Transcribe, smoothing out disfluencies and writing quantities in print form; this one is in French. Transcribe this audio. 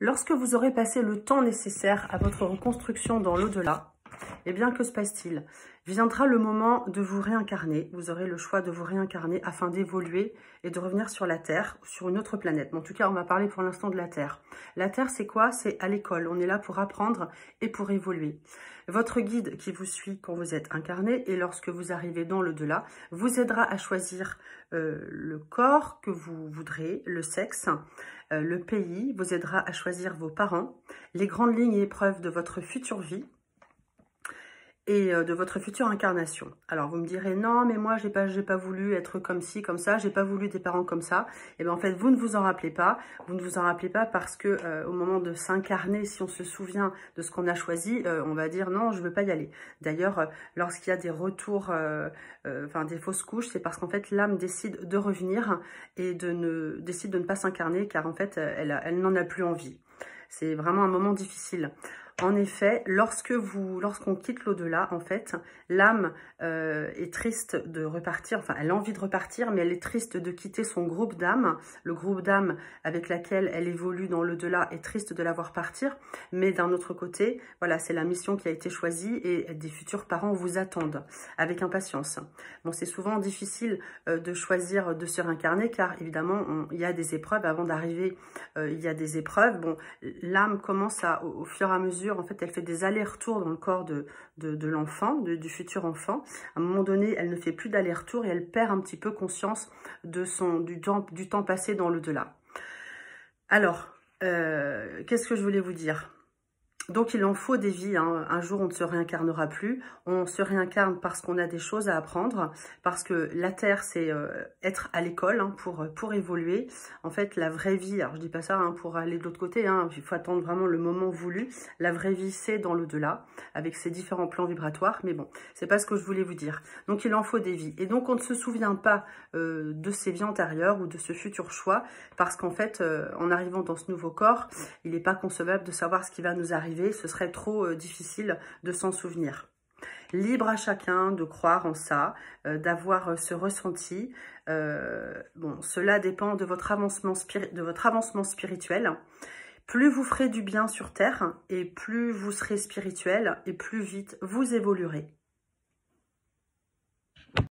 Lorsque vous aurez passé le temps nécessaire à votre reconstruction dans l'au-delà, eh bien, que se passe-t-il? Viendra le moment de vous réincarner. Vous aurez le choix de vous réincarner afin d'évoluer et de revenir sur la Terre, ou sur une autre planète. Mais en tout cas, on va parler pour l'instant de la Terre. La Terre, c'est quoi? C'est à l'école. On est là pour apprendre et pour évoluer. Votre guide qui vous suit quand vous êtes incarné et lorsque vous arrivez dans l'au-delà vous aidera à choisir le corps que vous voudrez, le sexe, le pays, vous aidera à choisir vos parents, les grandes lignes et épreuves de votre future vie, et de votre future incarnation. Alors vous me direz non mais moi j'ai pas voulu être comme ci comme ça, j'ai pas voulu des parents comme ça. Et bien en fait vous ne vous en rappelez pas, parce que au moment de s'incarner, si on se souvient de ce qu'on a choisi, on va dire non je veux pas y aller. D'ailleurs lorsqu'il y a des retours, enfin des fausses couches, c'est parce qu'en fait l'âme décide de revenir et décide de ne pas s'incarner car en fait elle n'en a plus envie. C'est vraiment un moment difficile. En effet, lorsqu'on quitte l'au-delà, en fait, l'âme est triste de repartir, enfin, elle a envie de repartir, mais elle est triste de quitter son groupe d'âmes. Le groupe d'âmes avec laquelle elle évolue dans l'au-delà est triste de la voir partir, mais d'un autre côté, voilà, c'est la mission qui a été choisie et des futurs parents vous attendent avec impatience. Bon, c'est souvent difficile de choisir de se réincarner, car évidemment, il y a des épreuves. Avant d'arriver, il y a des épreuves. Bon, l'âme commence au fur et à mesure, en fait, elle fait des allers-retours dans le corps de l'enfant, du futur enfant. À un moment donné, elle ne fait plus d'aller-retour et elle perd un petit peu conscience du temps passé dans l'au-delà. Alors, qu'est-ce que je voulais vous dire ? Donc, il en faut des vies. Hein. Un jour, on ne se réincarnera plus. On se réincarne parce qu'on a des choses à apprendre. Parce que la Terre, c'est être à l'école hein, pour évoluer. En fait, la vraie vie, alors je dis pas ça hein, pour aller de l'autre côté. Hein, il faut attendre vraiment le moment voulu. La vraie vie, c'est dans l'au-delà, avec ses différents plans vibratoires. Mais bon, c'est pas ce que je voulais vous dire. Donc, il en faut des vies. Et donc, on ne se souvient pas de ces vies antérieures ou de ce futur choix. Parce qu'en fait, en arrivant dans ce nouveau corps, il n'est pas concevable de savoir ce qui va nous arriver. Ce serait trop difficile de s'en souvenir. Libre à chacun de croire en ça, d'avoir ce ressenti. Bon, cela dépend de votre avancement spirituel. Plus vous ferez du bien sur Terre et plus vous serez spirituel et plus vite vous évoluerez.